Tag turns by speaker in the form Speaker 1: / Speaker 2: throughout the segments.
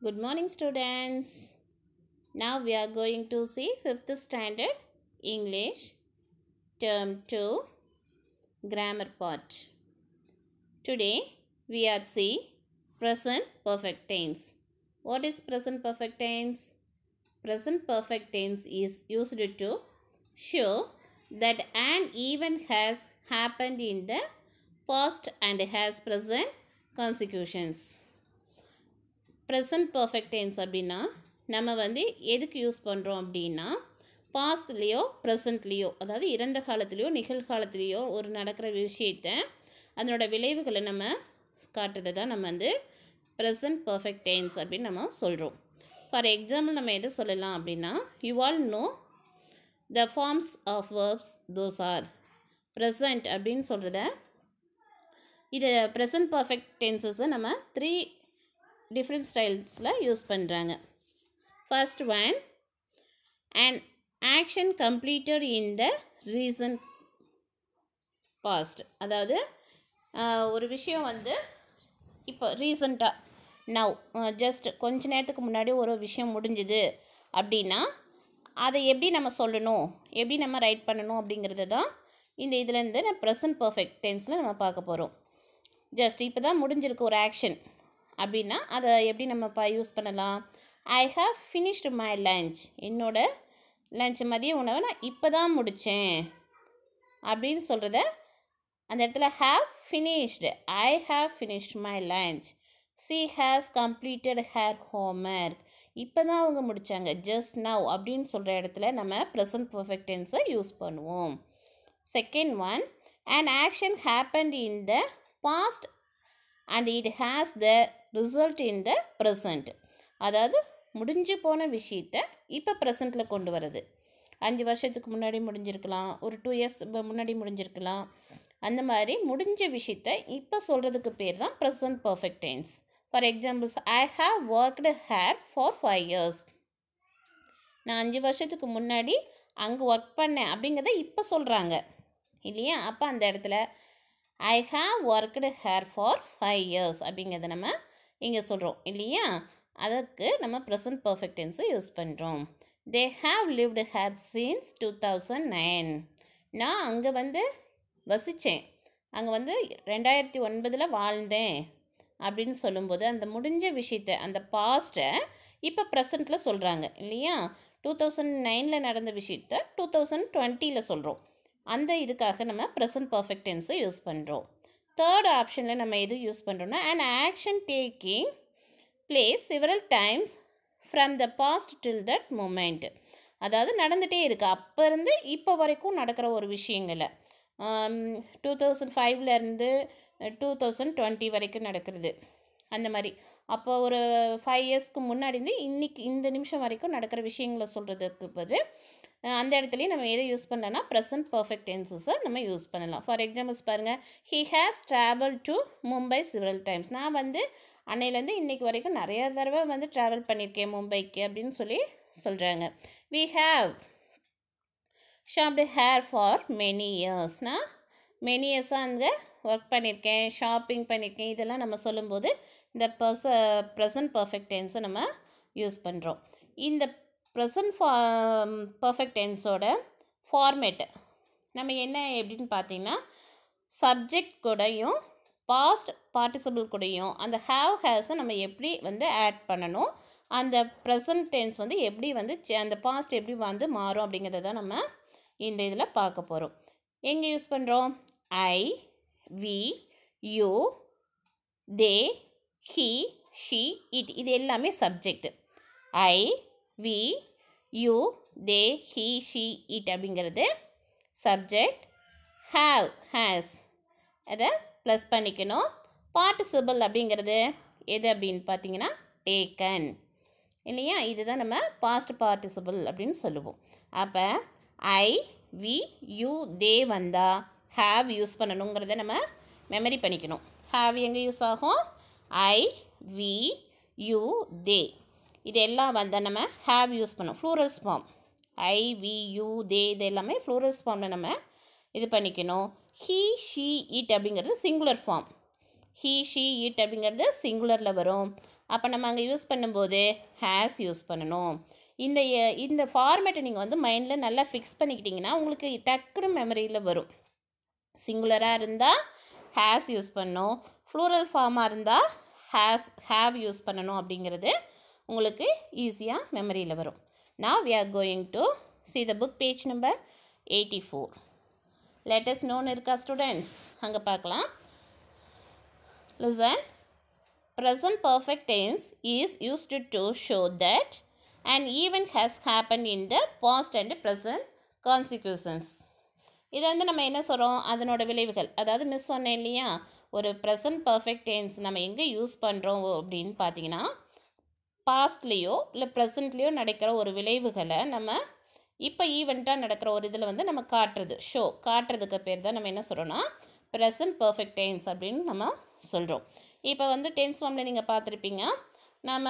Speaker 1: Good morning, students. Now we are going to see 5th standard English term 2 grammar part. Today we are see present perfect tense. What is present perfect tense? Present perfect tense is used to show that an event has happened in the past and has present consecutions. Present perfect tense அப்படின்னா நம்ம வந்து எதுக்கு use பண்ணுறோம் அப்படின்னா பாஸ்ட்லேயோ ப்ரெசண்ட்லேயோ அதாவது இறந்த காலத்துலேயோ நிகழ்காலத்துலேயோ ஒரு நடக்கிற விஷயத்தை அதனோட விளைவுகளை நம்ம காட்டுறது தான் நம்ம வந்து ப்ரெசன்ட் பர்ஃபெக்ட் டென்ஸ் அப்படின்னு நம்ம சொல்கிறோம். ஃபார் எக்ஸாம்பிள் நம்ம எதை சொல்லலாம் அப்படின்னா you all know the forms of verbs those are present அப்படின்னு சொல்கிறத இது ப்ரெசன்ட் பர்ஃபெக்ட் டென்சஸை நம்ம 3 different styles use பண்ணுறாங்க. First one, an action completed in the recent past. அதாவது ஒரு விஷயம் வந்து இப்போ ரீசண்டாக நவ் ஜஸ்ட் கொஞ்ச நேரத்துக்கு முன்னாடி ஒரு விஷயம் முடிஞ்சுது அப்படின்னா அதை எப்படி நம்ம சொல்லணும், எப்படி நம்ம ரைட் பண்ணணும் அப்படிங்கிறது தான் இந்த இதுலேருந்து நான் ப்ரெசன்ட் பர்ஃபெக்ட் டென்ஸில் நம்ம பார்க்க போகிறோம். ஜஸ்ட் இப்போ தான் முடிஞ்சிருக்கு ஒரு ஆக்ஷன் அப்படின்னா அதை எப்படி நம்ம யூஸ் பண்ணலாம். I have finished my lunch, என்னோட லஞ்ச் மதிய உணவை நான் இப்போ தான் முடித்தேன் அப்படின்னு சொல்கிறத அந்த இடத்துல have finished, I have finished my lunch. C has completed hair homework, இப்போ தான் அவங்க முடித்தாங்க. ஜஸ்ட் நவ் அப்படின்னு சொல்கிற இடத்துல நம்ம ப்ரெசன்ட் பர்ஃபெக்ட் டென்ஸை யூஸ் பண்ணுவோம். Second one, an action happened in the past and it has the result in the present. அதாவது முடிஞ்சு போன விஷயத்தை இப்போ ப்ரெசண்ட்டில் கொண்டு வர்றது. 5 வருஷத்துக்கு முன்னாடி முடிஞ்சிருக்கலாம், ஒரு 2 years முன்னாடி முடிஞ்சிருக்கலாம். அந்த மாதிரி முடிஞ்ச விஷயத்தை இப்போ சொல்கிறதுக்கு பேர் தான் present perfect tense. For examples, I have worked here for 5 years. நான் 5 வருஷத்துக்கு முன்னாடி அங்கே ஒர்க் பண்ணேன் அப்படிங்கிறத இப்போ சொல்கிறாங்க இல்லையா. அப்போ அந்த இடத்துல ஐ have worked here for 5 years அப்படிங்கிறத நம்ம இங்கே சொல்கிறோம் இல்லையா. அதுக்கு நம்ம ப்ரெசன்ட் பர்ஃபெக்ட் டென்ஸை யூஸ் பண்ணுறோம். They have lived hair since 2009. நான் அங்கே வந்து வசித்தேன், அங்கே வந்து 2009 வாழ்ந்தேன் அப்படின்னு சொல்லும்போது அந்த முடிஞ்ச விஷயத்தை அந்த பாஸ்ட்டை இப்போ ப்ரெசண்ட்டில் சொல்கிறாங்க இல்லையா. 2009 நடந்த விஷயத்தை 2020 சொல்கிறோம். அந்த இதுக்காக நம்ம ப்ரெசன்ட் பர்ஃபெக்ட் டென்ஸை யூஸ் பண்ணுறோம். தேர்ட் ஆப்ஷனில் நம்ம எது யூஸ் பண்ணுறோன்னா an action taking place several times from the past till that moment. அதாவது நடந்துகிட்டே இருக்குது, அப்போ இருந்து இப்போ வரைக்கும் நடக்கிற ஒரு விஷயங்களை 2005 2020 வரைக்கும் நடக்கிறது. அந்த மாதிரி அப்போ ஒரு 5 yearsக்கு முன்னாடி இன்றைக்கி இந்த நிமிஷம் வரைக்கும் நடக்கிற விஷயங்களை சொல்கிறதுக்கு பதில் அந்த இடத்துலையும் நம்ம எதை யூஸ் பண்ணலாம்னா ப்ரெசன்ட் பர்ஃபெக்ட் டென்சஸை நம்ம யூஸ் பண்ணலாம். ஃபார் எக்ஸாம்பிள்ஸ் பாருங்கள், he has travel to Mumbai several times. நான் வந்து அன்னையிலேருந்து இன்றைக்கி வரைக்கும் நிறையா தடவை வந்து ட்ராவல் பண்ணியிருக்கேன் மும்பைக்கு அப்படின்னு சொல்லி சொல்கிறாங்க. We have shopped here for many years. நான் மெனி இயர்ஸாக அங்கே ஒர்க் பண்ணியிருக்கேன், ஷாப்பிங் பண்ணியிருக்கேன். இதெல்லாம் நம்ம சொல்லும்போது இந்த ப்ரெசன்ட் பர்ஃபெக்ட் டென்ஸை நம்ம யூஸ் பண்ணுறோம். இந்த ப்ரெசன்ட் பர்ஃபெக்ட் டென்ஸோட ஃபார்மேட்டு நம்ம என்ன எப்படின்னு பார்த்தீங்கன்னா சப்ஜெக்ட் கூடயும் பாஸ்ட் பார்ட்டிசிபிள் கூடயும் அந்த ஹேவ் ஹேஸை நம்ம எப்படி வந்து ஆட் பண்ணணும், அந்த ப்ரெசன்ட் டென்ஸ் வந்து எப்படி வந்து அந்த பாஸ்ட் எப்படி வந்து மாறும் அப்படிங்கிறத தான் நம்ம இந்த இதில் பார்க்க போகிறோம். எங்கே யூஸ் பண்ணுறோம்? I, we, you, they, he, she, it, இது எல்லாமே subject. I, we, you, they, he, she, it அப்படிங்கிறது சப்ஜெக்ட். ஹாவ், ஹேஸ் அதை ப்ளஸ் பண்ணிக்கணும். பார்ட்டிசிபிள் அப்படிங்கிறது எது அப்படின்னு பார்த்தீங்கன்னா டேக்கன் இல்லையா. இதுதான் நம்ம பாஸ்ட் பார்ட்டிசிபிள் அப்படின்னு சொல்லுவோம். அப்போ ஐ, வி, யூ, தே வந்தால் ஹாவ் யூஸ் பண்ணணுங்கிறத நம்ம மெமரி பண்ணிக்கணும். ஹாவ் எங்கே யூஸ் ஆகும்? ஐ, வி, யூ, தே இது எல்லாம் வந்தால் நம்ம ஹேவ் யூஸ் பண்ணோம். Plurals form I, we, you, they இது எல்லாமே ஃப்ளூரல்ஸ் ஃபார்மில் நம்ம இது பண்ணிக்கணும். ஹீ, ஷீ, இட் அப்படிங்கிறது singular form. he she it அப்படிங்கிறது சிங்குலரில் வரும். அப்போ நம்ம அங்கே யூஸ் பண்ணும்போது ஹேஸ் யூஸ் பண்ணணும். இந்த ஃபார்மேட்டை நீங்கள் வந்து மைண்டில் நல்லா ஃபிக்ஸ் பண்ணிக்கிட்டிங்கன்னா உங்களுக்கு டக்குனு மெமரியில் வரும். சிங்குலராக இருந்தால் ஹேஸ் யூஸ் பண்ணணும், ப்ளூரல் ஃபார்மாக இருந்தால் ஹேவ் யூஸ் பண்ணணும் அப்படிங்கிறது உங்களுக்கு ஈஸியாக மெமரியில் வரும். Now we are going to see the book page number 84. Let us know இருக்கா ஸ்டூடெண்ட்ஸ்? அங்கே பார்க்கலாம். Listen. Present perfect tense is used to show that an event has happened in the past and present consequences. இது வந்து நம்ம என்ன சொல்கிறோம், அதனோட விளைவுகள். அதாவது மிஸ் சொன்னேன் இல்லையா, ஒரு ப்ரெசன்ட் பர்ஃபெக்ட் டென்ஸ் நம்ம எங்கே யூஸ் பண்ணுறோம் அப்படின்னு பார்த்தீங்கன்னா, பாஸ்ட்லேயோ இல்லை ப்ரெசண்ட்லேயோ நடக்கிற ஒரு விளைவுகளை நம்ம இப்போ ஈவெண்ட்டாக நடக்கிற ஒரு இதில் வந்து நம்ம காட்டுறதுக்கு பேர் தான் நம்ம என்ன சொல்கிறோன்னா ப்ரெசன்ட் பர்ஃபெக்ட் டென்ஸ் அப்படின்னு நம்ம சொல்கிறோம். இப்போ வந்து டென்ஸ் ஃபார்மில் நீங்கள் பார்த்துருப்பீங்க. நம்ம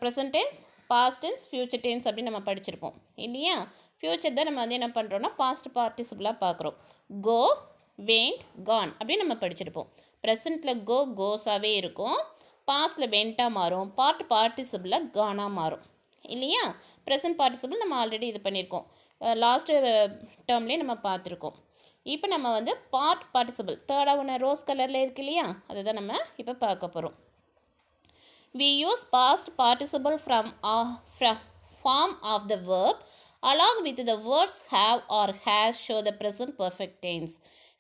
Speaker 1: present tense, past tense, future tense அப்படின்னு நம்ம படிச்சிருப்போம் இல்லையா. ஃப்யூச்சர் தான் நம்ம வந்து என்ன பண்ணுறோன்னா பாஸ்ட் பார்ட்டிசிபிளாக பார்க்குறோம். கோ, வெண்ட், கான் அப்படின்னு நம்ம படிச்சிருப்போம். ப்ரெசண்ட்டில் கோஸாகவே இருக்கும், பாஸ்ட்டில் வெண்ட்டாக மாறும், பார்ட்டிசிபிளில் கானாக மாறும் இல்லையா. ப்ரெசன்ட் பார்ட்டிசிபிள் நம்ம ஆல்ரெடி இது பண்ணியிருக்கோம், லாஸ்ட்டு டேர்ம்லேயே நம்ம பார்த்துருக்கோம். இப்போ நம்ம வந்து பார்ட்டிசிபிள் தேர்டாக ஒன்று ரோஸ் கலரில் இருக்கு இல்லையா, அதுதான் நம்ம இப்போ பார்க்க போகிறோம். We use past participle from form of the verb along with the words have or has show the present perfect tense.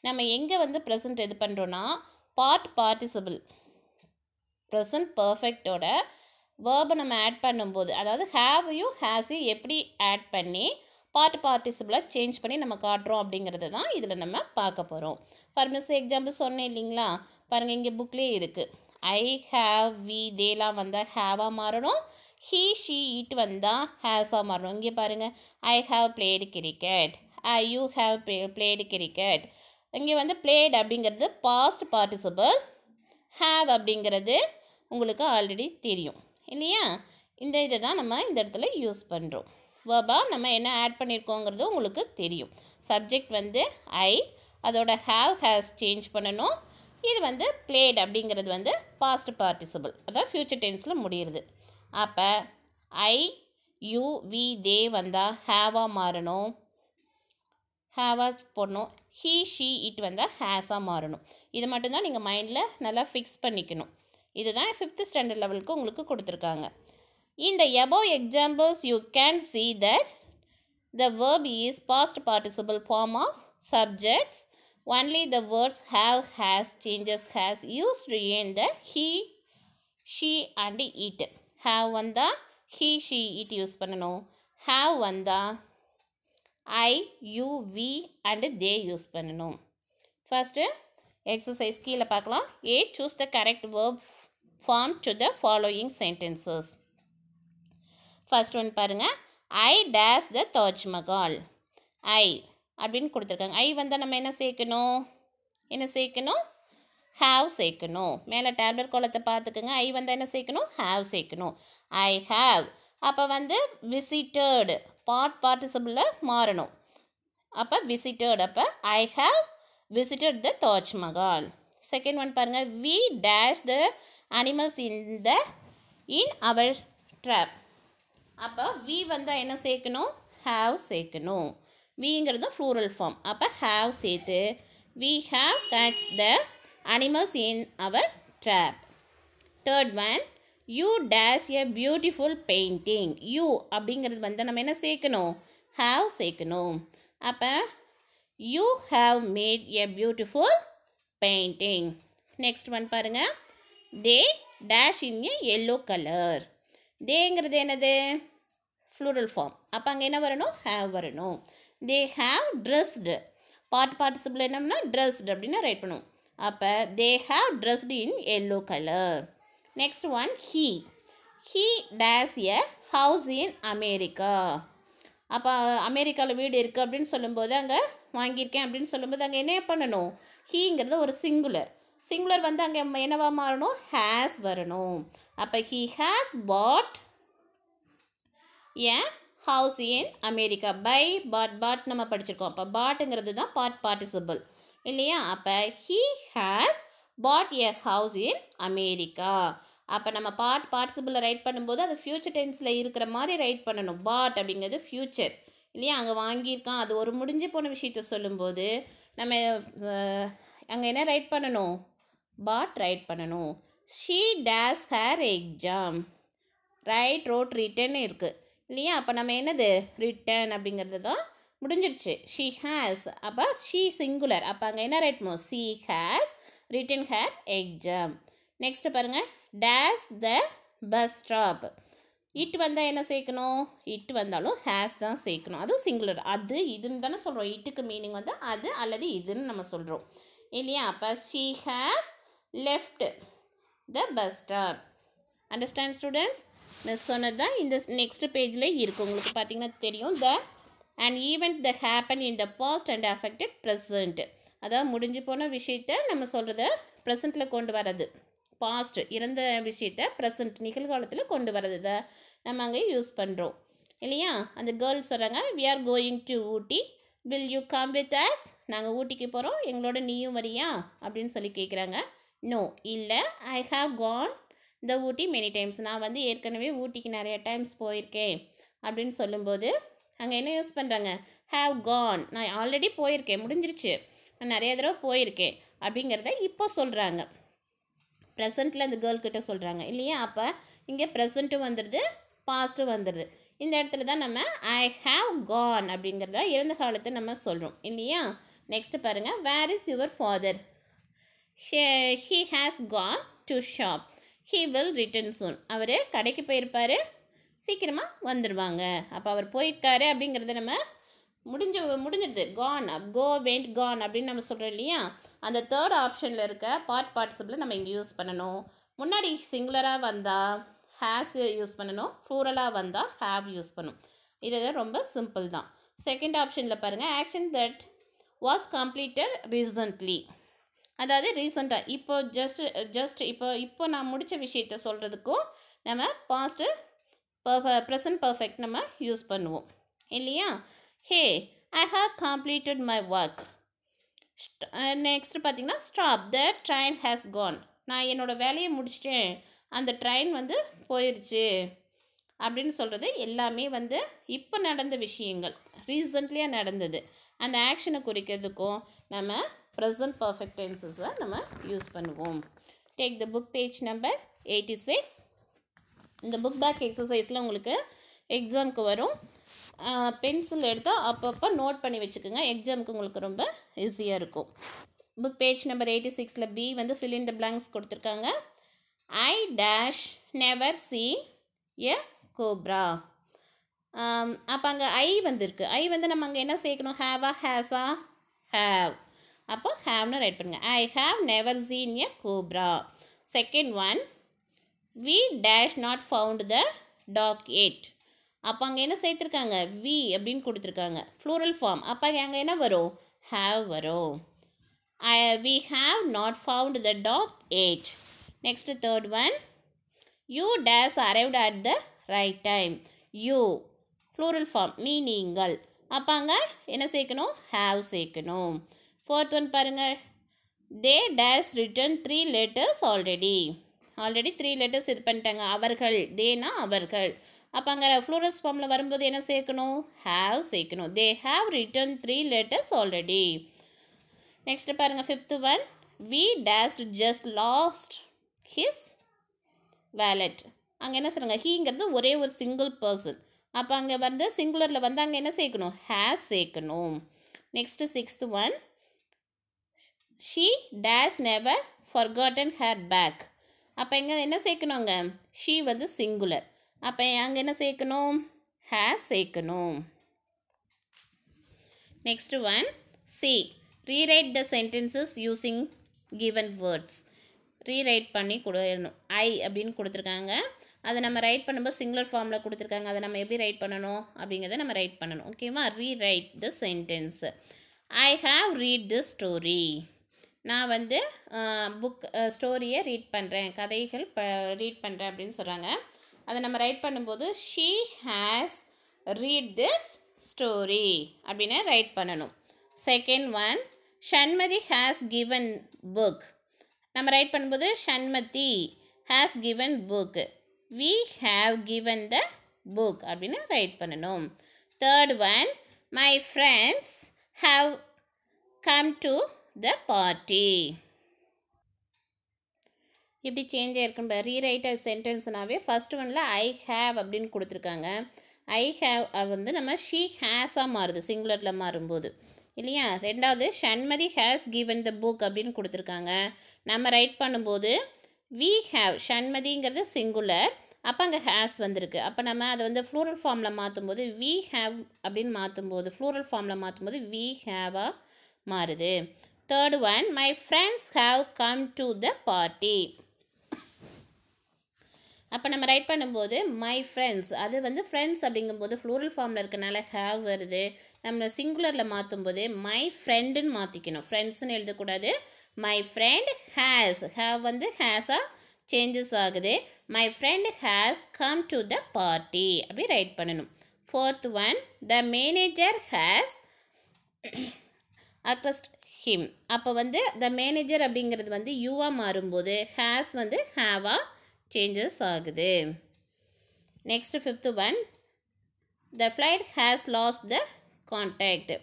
Speaker 1: நம்ம எங்கே வந்து ப்ரெசன்ட் இது பண்ணுறோன்னா பார்ட்டிசிபிள் ப்ரெசன்ட் பர்ஃபெக்டோட வேர்பை நம்ம ஆட் பண்ணும்போது, அதாவது ஹேவையும் ஹேஸையும் எப்படி ஆட் பண்ணி பார்ட்டிசிபிளாக சேஞ்ச் பண்ணி நம்ம காட்டுறோம் அப்படிங்கிறது தான் இதில் நம்ம பார்க்க போகிறோம். ஃபார் மிஸ் எக்ஸாம்பிள் சொன்னேன் இல்லைங்களா, பாருங்கள் இங்கே புக்லேயே இருக்குது. ஐ, ஹேவ், வி, தேலாம் வந்தால் ஹேவாக மாறணும், ஹீ, ஷீ, இட் வந்தால் ஹேஸாக மாறணும். இங்கே பாருங்கள், I have blade cricket, you have blade cricket. இங்கே வந்து பிளேட் அப்படிங்கிறது பாஸ்ட் பார்ட்டிசிபிள், ஹேவ் அப்படிங்கிறது உங்களுக்கு ஆல்ரெடி தெரியும் இல்லையா. இந்த இதை தான் நம்ம இந்த இடத்துல யூஸ் பண்ணுறோம். வேர்பாக நம்ம என்ன ஆட் பண்ணியிருக்கோங்கிறது உங்களுக்கு தெரியும். சப்ஜெக்ட் வந்து ஐ, அதோட ஹேஸ் சேஞ்ச் பண்ணணும். இது வந்து பிளேட் அப்படிங்கிறது வந்து பாஸ்ட் பார்ட்டிசிபிள், அதாவது ஃப்யூச்சர் டென்ஸில் முடியுது. அப்போ ஐ, யூ, வி, தே வந்தால் ஹேவாக மாறணும், ஹேவாக போடணும். ஹீ, ஷீ, இட் வந்தால் ஹேஸாக மாறணும். இது மட்டும்தான் நீங்கள் மைண்டில் நல்லா ஃபிக்ஸ் பண்ணிக்கணும். இதுதான் 5th ஸ்டாண்டர்ட் லெவலுக்கு உங்களுக்கு கொடுத்துருக்காங்க. In the above examples you can see that the verb is past participle form of subjects. Only the words have, has, changes, has used in the he, she and it. Have வந்தா he, she, it use பண்ணணும். Have வந்தா I, you, we and they use பண்ணணும். First exercise கீழே பார்க்கலாம். A. Choose the correct verb form to the following sentences. First one பாருங்கள். ஐ days the Taj Mahal. ஐ அப்படின்னு கொடுத்துருக்காங்க. ஐ வந்தால் நம்ம என்ன சேர்க்கணும், ஹாவ் சேர்க்கணும். மேலே டேப்லெட் கோலத்தை பார்த்துக்குங்க. ஐ வந்தால் என்ன சேர்க்கணும், ஹாவ் சேர்க்கணும். ஐ ஹாவ் அப்போ வந்து விசிட்டட் பார்ட்டிசிபிளில் மாறணும். அப்போ விசிட்டட், அப்போ I have visited the Taj Mahal. Second one பாருங்கள். We dash the animals in our trap. அப்போ வி வந்தால் என்ன சேர்க்கணும், ஹாவ் சேர்க்கணும். விங்கிறது ப்ளூரல் ஃபார்ம், அப்போ ஹாவ் சேர்த்து we have catch the animals in our trap. Third one. You dash a beautiful painting. You அப்படிங்கிறது வந்து நம்ம என்ன சேர்க்கணும், ஹாவ் சேர்க்கணும். அப்போ you have made a beautiful painting. Next one பாருங்கள். They dash in a yellow colour. தேங்கிறது என்னது, ப்ளூரல் ஃபார்ம், அப்போ அங்கே என்ன வரணும், ஹேவ் வரணும். தே ஹாவ் ட்ரெஸ்டு பார்ட்டிசிபிள் என்னம்னா ட்ரெஸ்டு அப்படின்னு ரைட் பண்ணுவோம். அப்போ they have dressed in yellow colour. Next one. He dash a house in America. அப்போ அமெரிக்காவில் வீடு இருக்குது அப்படின்னு சொல்லும்போது, அங்கே வாங்கியிருக்கேன் அப்படின்னு சொல்லும்போது அங்கே என்ன பண்ணணும், ஹீங்கிறது ஒரு சிங்குலர் வந்து அங்கே என்னவா மாறணும், ஹேஸ் வரணும். அப்போ he has bought a house in America. Buy, bought நம்ம படிச்சிருக்கோம். அப்போ பாட்டுங்கிறது தான் பார்ட்டிசிபிள் இல்லையா. அப்போ he has bought a house in America. அப்போ நம்ம பார்ட்டிசிபிளில் ரைட் பண்ணும்போது அது ஃப்யூச்சர் டென்ஸில் இருக்கிற மாதிரி ரைட் பண்ணணும். பாட் அப்படிங்கிறது ஃப்யூச்சர் இல்லையா, அங்கே வாங்கியிருக்கான், அது ஒரு முடிஞ்சு போன விஷயத்த சொல்லும்போது நம்ம அங்கே என்ன ரைட் பண்ணணும், பாட் ரைட் பண்ணணும். She dash her exam, write wrote written இருக்குது இல்லையா, அப்போ நம்ம என்னது ரிட்டன் அப்படிங்கிறது தான் முடிஞ்சிருச்சு. ஷீ ஹேஸ், அப்போ ஷீ சிங்குலர், அப்போ அங்கே என்ன ரைட் பண்ணும், she has written her exam. Next பாருங்கள், dash the bus stop. It வந்தால் என்ன சேர்க்கணும், இட் வந்தாலும் ஹேஸ் தான் சேர்க்கணும், அதுவும் சிங்குலர். அது இதுன்னு தானே சொல்கிறோம், இட்டுக்கு மீனிங் வந்து அது அல்லது இதுன்னு நம்ம சொல்கிறோம் இல்லையா. அப்போ she has left the bus stop. Understand students? நான் சொன்னது தான் இந்த நெக்ஸ்ட் பேஜில் இருக்குது. உங்களுக்கு பார்த்தீங்கன்னா தெரியும், the and event the happen in the past and affected present. அதாவது முடிஞ்சு போன விஷயத்தை நம்ம சொல்கிறத ப்ரெசண்ட்டில் கொண்டு வர்றது, பாஸ்ட் இறந்த விஷயத்தை ப்ரெசண்ட் நிகழ்காலத்தில் கொண்டு வர்றது தான் நம்ம அங்கே யூஸ் பண்ணுறோம் இல்லையா. அந்த கேர்ள் சொல்கிறாங்க, we are going to Ooty, will you come with us, நாங்கள் ஊட்டிக்கு போகிறோம், எங்களோட நீயும் வரியா அப்படின்னு சொல்லி கேட்குறாங்க. நோ, இல்லை, I have Khan the Ooty many times, நான் வந்து ஏற்கனவே ஊட்டிக்கு நிறைய டைம்ஸ் போயிருக்கேன் அப்படின்னு சொல்லும்போது அங்கே என்ன யூஸ் பண்ணுறாங்க, ஹாவ் கான், நான் ஆல்ரெடி போயிருக்கேன், முடிஞ்சிருச்சு, நான் நிறைய தடவை போயிருக்கேன் அப்படிங்கிறத இப்போ சொல்கிறாங்க. ப்ரெசண்ட்டில் அந்த கேர்ள்கிட்ட சொல்கிறாங்க இல்லையா. அப்போ இங்கே ப்ரெசண்ட்டும் வந்துடுது, பாஸ்ட்டும் வந்துடுது. இந்த இடத்துல தான் நம்ம ஐ ஹாவ் கான் அப்படிங்கிறத இறந்த காலத்தை நம்ம சொல்கிறோம் இல்லையா. நெக்ஸ்ட்டு பாருங்கள், where is your father, he has gone to shop, he will return soon, அவர் கடைக்கு போயிருப்பார், சீக்கிரமாக வந்துடுவாங்க. அப்போ அவர் போயிருக்காரு அப்படிங்கிறத நம்ம முடிஞ்சிடுது, கான், கோ வெண்ட் கான் அப்படின்னு நம்ம சொல்கிறோம் இல்லையா. அந்த தேர்ட் ஆப்ஷனில் இருக்க பார்ட்டிசிபிளை நம்ம இங்கே யூஸ் பண்ணணும். முன்னாடி சிங்குலராக வந்தால் ஹேஸ் யூஸ் பண்ணணும், ப்ளூரலாக வந்தால் ஹேவ் யூஸ் பண்ணணும். இது ரொம்ப சிம்பிள் தான். செகண்ட் ஆப்ஷனில் பாருங்கள், action that was completed recently, அதாவது ரீசெண்டாக இப்போ ஜஸ்ட் இப்போ நான் முடித்த விஷயத்த சொல்கிறதுக்கும் நம்ம பாஸ்ட்டு ப்ரெசன்ட் பர்ஃபெக்ட் நம்ம யூஸ் பண்ணுவோம் இல்லையா. Hey, I have completed my work. Next பார்த்தீங்கன்னா, stop, the train has gone, நான் என்னோடய வேலையை முடிச்சிட்டேன், அந்த ட்ரெயின் வந்து போயிடுச்சு அப்படின்னு சொல்கிறது எல்லாமே வந்து இப்போ நடந்த விஷயங்கள், ரீசன்ட்லியாக நடந்தது. அந்த ஆக்ஷனை குறிக்கிறதுக்கும் நம்ம ப்ரெசன்ட் பர்ஃபெக்ட் டென்சஸை நம்ம யூஸ் பண்ணுவோம். Take the book page number 86. இந்த புக் பேக் எக்ஸசைஸில் உங்களுக்கு எக்ஸாமுக்கு வரும். பென்சில் எடுத்தால் அப்பப்போ நோட் பண்ணி வச்சுக்கோங்க, எக்ஸாமுக்கு உங்களுக்கு ரொம்ப ஈஸியாக இருக்கும். புக் பேஜ் நம்பர் 86ல் பி வந்து fill in the blanks கொடுத்துருக்காங்க. I dash never seen a cobra. அப்போ அங்கே ஐ வந்துருக்கு, ஐ வந்து நம்ம அங்கே என்ன சேர்க்கணும், ஹேவா ஹேஸா, ஹேவ், அப்போ ஹேவ்னு ரைட் பண்ணுங்கள். I have never seen a cobra. Second one, we dash not found the dog yet. அப்போ அங்கே என்ன சேர்த்துருக்காங்க, வி அப்படின்னு கொடுத்துருக்காங்க, ப்ளூரல் ஃபார்ம், அப்போ அங்கே என்ன வரும், ஹேவ் வரும். We have not found the dog yet. Next third one, you days arrived at the right time. You plural form, நீங்கள், அப்போ அங்கே என்ன சேர்க்கணும், ஹேவ் சேர்க்கணும். ஃபோர்த் ஒன் பாருங்கள், they dash written 3 letters already 3 letters இது பண்ணிட்டாங்க, அவர்கள், தேனா அவர்கள், அப்போ அங்கே ப்ளூரல் ஃபார்மில் வரும்போது என்ன சேர்க்கணும், ஹேவ் சேர்க்கணும். They have written 3 letters already. Next பாருங்கள், fifth one, we dash just lost his wallet. அங்கே என்ன சொல்கிறாங்க, ஹீங்கிறது ஒரே ஒரு சிங்கிள் பர்சன், அப்போ அங்கே வந்து சிங்குலரில் வந்து அங்கே என்ன சேர்க்கணும், ஹேஸ் சேர்க்கணும். Next sixth one, she days never forgotten hair pack. அப்போ இங்கே என்ன சேர்க்கணுங்க, ஷீ வந்து சிங்குலர், அப்போ அங்கே என்ன சேர்க்கணும், ஹேஸ் சேர்க்கணும். நெக்ஸ்ட் ஒன், சி, ரீரைட் த sentences using given words. Rewrite பண்ணி கொடுக்கணும். ஐ அப்படின்னு கொடுத்துருக்காங்க, அதை நம்ம ரைட் பண்ணும்போது சிங்குலர் ஃபார்மில் கொடுத்துருக்காங்க, அதை நம்ம எப்படி ரைட் பண்ணணும் அப்படிங்கிறத நம்ம ரைட் பண்ணணும். ஓகேவா, rewrite the sentence. I have read the story. நான் வந்து ஸ்டோரியை ரீட் பண்ணுறேன், கதைகள் ரீட் பண்ணுறேன் அப்படின்னு சொல்கிறாங்க. அதை நம்ம ரைட் பண்ணும்போது she has read this story அப்படின்னு ரைட் பண்ணணும். Second one, Shanmathi has given book. நம்ம ரைட் பண்ணும்போது Shanmathi has given book, we have given the book அப்படின்னு ரைட் பண்ணணும். Third one, my friends have come to the party. இப்படி change ஆகிருக்குன்னு rewrite சென்டென்ஸ்னாவே first ஒன்ல ஐ ஹேவ் அப்படின்னு கொடுத்துருக்காங்க. ஐ ஹேவ் வந்து நம்ம ஷீ ஹேஸாக மாறுது சிங்குலரில் மாறும்போது இல்லையா. ரெண்டாவது Shanmathi has given the book அப்படின்னு கொடுத்துருக்காங்க. நம்ம ரைட் பண்ணும்போது வி ஹேவ், ஷண்மதிங்கிறது சிங்குலர், அப்போ அங்கே ஹேஸ் வந்திருக்கு. அப்போ நம்ம அதை வந்து ஃப்ளூரல் ஃபார்மில் மாற்றும்போது வி ஹேவ் அப்படின்னு மாற்றும்போது ஃப்ளூரல் ஃபார்மில் மாற்றும்போது வி ஹேவாக மாறுது. Third one, my friends have come to the party. அப்போ நம்ம ரைட் பண்ணும்போது மை ஃப்ரெண்ட்ஸ், அது வந்து ஃப்ரெண்ட்ஸ் அப்படிங்கும்போது ஃப்ளூரல் ஃபார்மில் இருக்கனால ஹேவ் வருது. நம்ம சிங்குலரில் மாற்றும்போது மை ஃப்ரெண்டுன்னு மாற்றிக்கணும், ஃப்ரெண்ட்ஸ்னு எழுதக்கூடாது. மை ஃப்ரெண்ட் ஹேஸ், ஹேவ் வந்து ஹேஸாக சேஞ்சஸ் ஆகுது. My friend has come to the party அப்படி ரைட் பண்ணணும். Fourth one, the manager has arrested him. அப்போ வந்து த மேனேஜர் அப்படிங்கிறது வந்து யூவாக மாறும்போது ஹேஸ் வந்து ஹேவாக சேஞ்சஸ் ஆகுது. Next fifth one, the flight has lost the contact.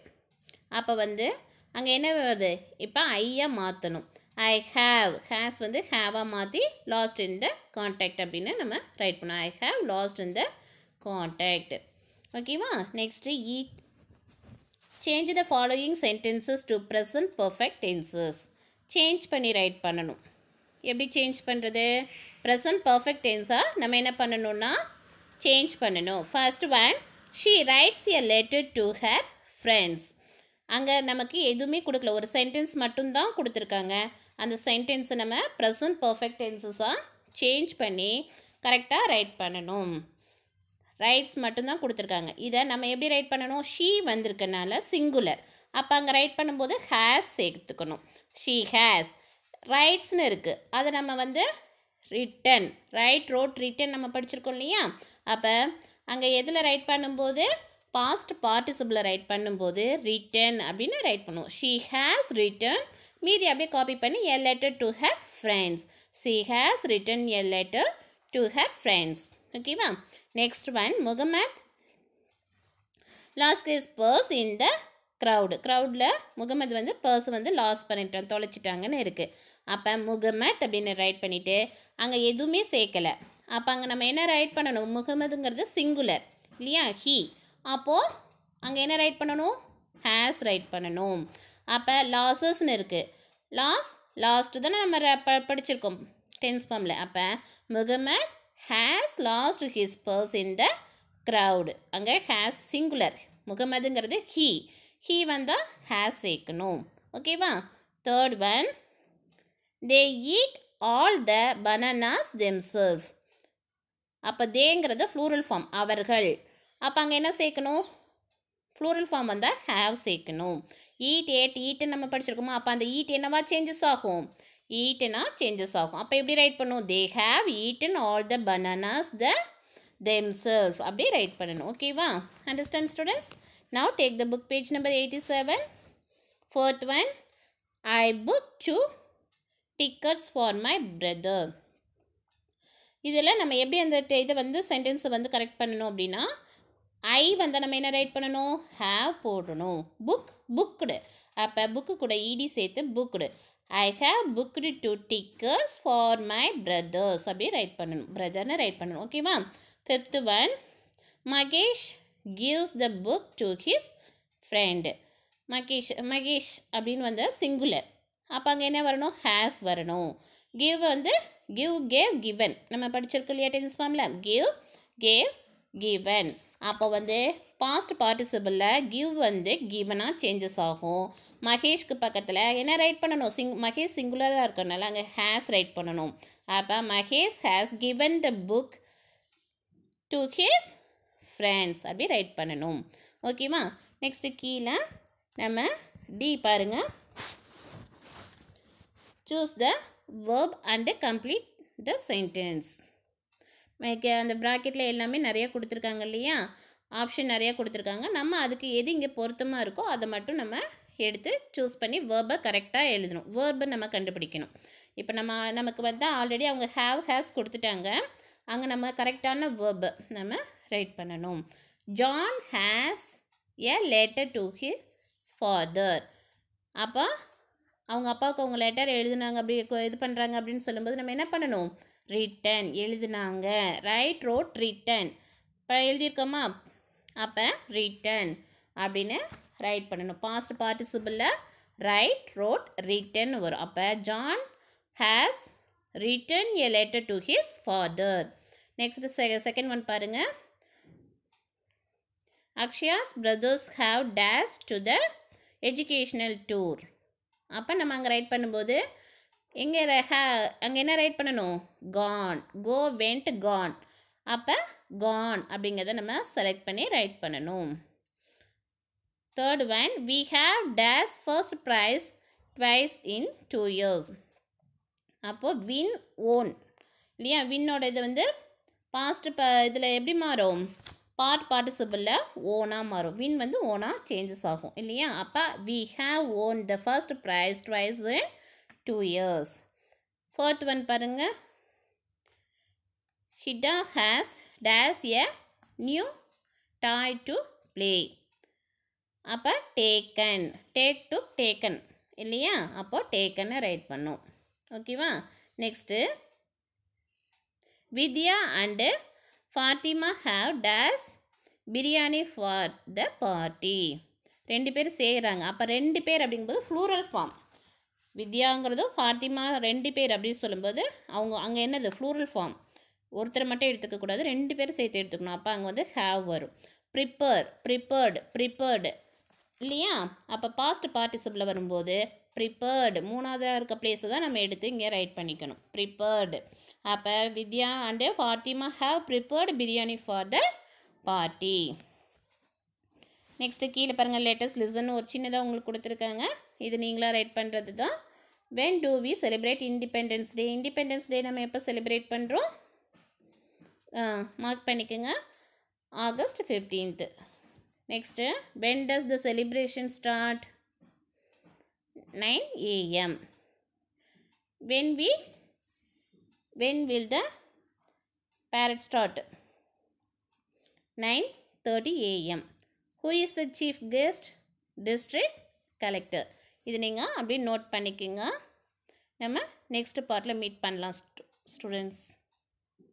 Speaker 1: அப்போ வந்து அங்கே என்ன வருது, இப்போ ஐயாக மாற்றணும். ஐ ஹேவ், ஹேஸ் வந்து ஹேவாக மாற்றி லாஸ்ட் இன் த கான்டாக்ட் அப்படின்னு நம்ம ரைட் பண்ணோம். I have lost in the contact. ஓகேவா. Next change the following sentences to present perfect tenses. Change பண்ணி ரைட் பண்ணணும். எப்படி சேஞ்ச் பண்ணுறது, ப்ரெசன்ட் பர்ஃபெக்ட் டென்ஸாக நம்ம என்ன பண்ணணும்னா சேஞ்ச் பண்ணணும். First one, she writes a letter to her friends. அங்கே நமக்கு எதுவுமே கொடுக்கல, ஒரு சென்டென்ஸ் மட்டும்தான் கொடுத்துருக்காங்க. அந்த சென்டென்ஸை நம்ம ப்ரெசன்ட் பர்ஃபெக்ட் டென்சஸாக சேஞ்ச் பண்ணி கரெக்டாக ரைட் பண்ணணும். ரைட்ஸ் மட்டும்தான் கொடுத்துருக்காங்க. இதை நம்ம எப்படி ரைட் பண்ணணும், ஷீ வந்திருக்கனால சிங்குலர், அப்போ அங்கே ரைட் பண்ணும்போது ஹேஸ் சேர்த்துக்கணும். ஷீ ஹேஸ், ரைட்ஸ்னு இருக்குது, அதை நம்ம வந்து ரிட்டன், ரைட் ரோட் ரிட்டன் நம்ம படிச்சிருக்கோம் இல்லையா. அப்போ அங்கே எதில் ரைட் பண்ணும்போது பாஸ்ட் பார்ட்டிசிபிளை ரைட் பண்ணும்போது ரிட்டன் அப்படின்னு ரைட் பண்ணுவோம். ஷீ ஹேஸ் ரிட்டன், மீதி அப்படியே காப்பி பண்ணி எ letter to her friends. She has written a letter to her friends. ஓகேவா. Next one, Mohammed last his purse in த க்ரௌடில் முகமது வந்து பர்ஸ் வந்து லாஸ் பண்ணிட்டோம், தொலைச்சிட்டாங்கன்னு இருக்குது. அப்போ முகமத் அப்படின்னு ரைட் பண்ணிவிட்டு அங்கே எதுவுமே சேர்க்கலை. அப்போ அங்கே நம்ம என்ன ரைட் பண்ணணும், முகமதுங்கிறது சிங்குலர் இல்லையா, ஹீ. அப்போது அங்கே என்ன ரைட் பண்ணணும், ஹேஸ் ரைட் பண்ணணும். அப்போ லாஸஸ்ன்னு இருக்குது, லாஸ்ட்டு தானே நம்ம படிச்சிருக்கோம் டென்ஸ் ஃபார்மில். அப்போ Mohammed has lost his purse in the crowd, அங்கே ஹேஸ் சிங்குலர், முகமதுங்கிறது ஹீ வந்தால் ஹேஸ் சேர்க்கணும். ஓகேவா. Third one, they eat all the bananas themself. அப்போ தேங்கிறது ஃப்ளூரல் ஃபார்ம், அவர்கள். அப்போ அங்கே என்ன சேர்க்கணும், ஃப்ளூரல் ஃபார்ம் வந்தால் ஹேவ் சேர்க்கணும். ஈட்டுன்னு நம்ம படிச்சிருக்கோமா, அப்போ அந்த ஈட் என்னவா சேஞ்சஸ் ஆகும், ஈட்டுனா சேஞ்சஸ் ஆகும். அப்போ எப்படி ரைட் பண்ணும், they have eaten all the bananas themselves அப்படி ரைட் பண்ணணும். ஓகேவா. Understand students. Now take the book page number 87. Fourth one, I booked 2 tickets for my brother. இதில் நம்ம எப்படி அந்த இதை வந்து சென்டென்ஸை வந்து கரெக்ட் பண்ணணும் அப்படின்னா, ஐ வந்து நம்ம என்ன ரைட் பண்ணணும், ஹேவ் போடணும். புக்குடு, அப்போ புக்கு கூட இடி சேர்த்து booked. I have booked 2 tickets for my brothers அப்படி ரைட் பண்ணணும், பிரதர்னு ரைட் பண்ணணும். ஓகேவா. Fifth one, Mahesh gives the book to his friend. Mahesh அப்படின்னு வந்து சிங்குலர், அப்போ அங்கே என்ன வரணும், ஹேஸ் வரணும். கிவ் வந்து கேவ் கிவன் நம்ம படிச்சிருக்கோம் இல்லையா டென்ஸ் ஃபார்மில், கேவ் கிவன். அப்போ வந்து பாஸ்ட் பார்ட்டிசிபிளில் கிவ் வந்து கிவனாக சேஞ்சஸ் ஆகும். மகேஷ்க்கு பக்கத்தில் என்ன ரைட் பண்ணணும், மகேஷ் சிங்குலராக இருக்கனால அங்கே ஹேஸ் ரைட் பண்ணணும். அப்போ Mahesh has given the book to his friends அப்படி ரைட் பண்ணணும். ஓகேவா. நெக்ஸ்ட்டு கீழே நம்ம டி பாருங்கள், choose the verb and complete the sentence. அந்த ப்ராக்கெட்டில் எல்லாமே நிறைய கொடுத்துருக்காங்க இல்லையா, ஆப்ஷன் நிறையா கொடுத்துருக்காங்க. நம்ம அதுக்கு எது இங்கே பொருத்தமாக இருக்கோ அதை மட்டும் நம்ம எடுத்து சூஸ் பண்ணி வேர்பை கரெக்டாக எழுதணும். வேர்பை நம்ம கண்டுபிடிக்கணும். இப்போ நமக்கு வந்து ஆல்ரெடி அவங்க ஹேஸ் கொடுத்துட்டாங்க. அங்கே நம்ம கரெக்டான வேர்பை நம்ம ரைட் பண்ணணும். John has a letter to his father. அப்போ அவங்க அப்பாவுக்கு அவங்க லெட்டர் எழுதுனாங்க, அப்படி இது பண்ணுறாங்க அப்படின்னு சொல்லும்போது நம்ம என்ன பண்ணணும்? ரிட்டன் எழுதுனாங்க. Write, wrote, written. இப்போ எழுதியிருக்கோமா? அப்போ ரிட்டன் அப்படின்னு ரைட் பண்ணணும். பாஸ்ட் பார்ட்டிசிபிளில் ரைட், ரோட், ரிட்டன் வரும். அப்போ John has written a letter to his father. Next second one பாருங்கள். Akshaya's brothers have dash to the educational tour. அப்போ நம்ம அங்கே ரைட் பண்ணும்போது அங்கே என்ன ரைட் பண்ணணும்? கான். Go, went, gone. அப்போ கான் அப்படிங்கிறத நம்ம செலக்ட் பண்ணி ரைட் பண்ணணும். Third one, we have dash first prize twice in 2 years. அப்போது வின், ஓன் இல்லையா? வின்னோட இது வந்து பாஸ்ட் இதில் எப்படி மாறும்? பார்ட்டிசிபிளில் ஓனாக மாறும். வின் வந்து ஓனாக சேஞ்சஸ் ஆகும் இல்லையா? அப்போ we have won the first prize twice in 2 years. Fourth one பாருங்கள். Hida has dash a new toy to play. அப்போ டேக்கன். டேக் டு டேக்கன் இல்லையா? அப்போது டேக்கனை ரைட் பண்ணும். ஓகேவா? Next Vidya and Fathima have dash biryani for the party. 2 பேர் செய்கிறாங்க. அப்போ 2 பேர் அப்படிங்கும்போது ஃப்ளூரல் ஃபார்ம். வித்யாங்கிறதும் ஃபாத்திமா 2 பேர் அப்படின்னு சொல்லும்போது அவங்க அங்கே என்னது? Plural form. ஒருத்தரை மட்டும் எடுத்துக்கக்கூடாது, 2 பேரும் சேர்த்து எடுத்துக்கணும். அப்போ அங்கே வந்து ஹேவ் வரும். ப்ரிப்பேர், ப்ரிப்பேர்டு, ப்ரிப்பேர்டு இல்லையா? அப்போ பாஸ்ட் பார்ட்டிசிபிளில் வரும்போது ப்ரிப்பேர்டு 3ஆவதாக இருக்க பிளேஸை தான் நம்ம எடுத்து இங்கே ரைட் பண்ணிக்கணும். ப்ரிப்பேர்டு. அப்போ Vidya and Fathima have prepared biryani for the party. Next கீழே பாருங்கள். லேட்டஸ்ட் லிசன் ஒரு சின்னதாக உங்களுக்கு கொடுத்துருக்காங்க. இது நீங்களாக ரைட் பண்ணுறது தான். When do we celebrate independence day? Independence day நம்ம எப்போ செலிப்ரேட் பண்ணுறோம்? மார்க் பண்ணிக்கோங்க. August 15th. Next when does the celebration start? 9 AM. When will the parade start? 9:30 AM. Who is the chief guest? District collector. இது நீங்கள் அப்படியே note பண்ணிக்கோங்க. நம்ம next பார்ட்டில் மீட் பண்ணலாம் ஸ்டூடெண்ட்ஸ்.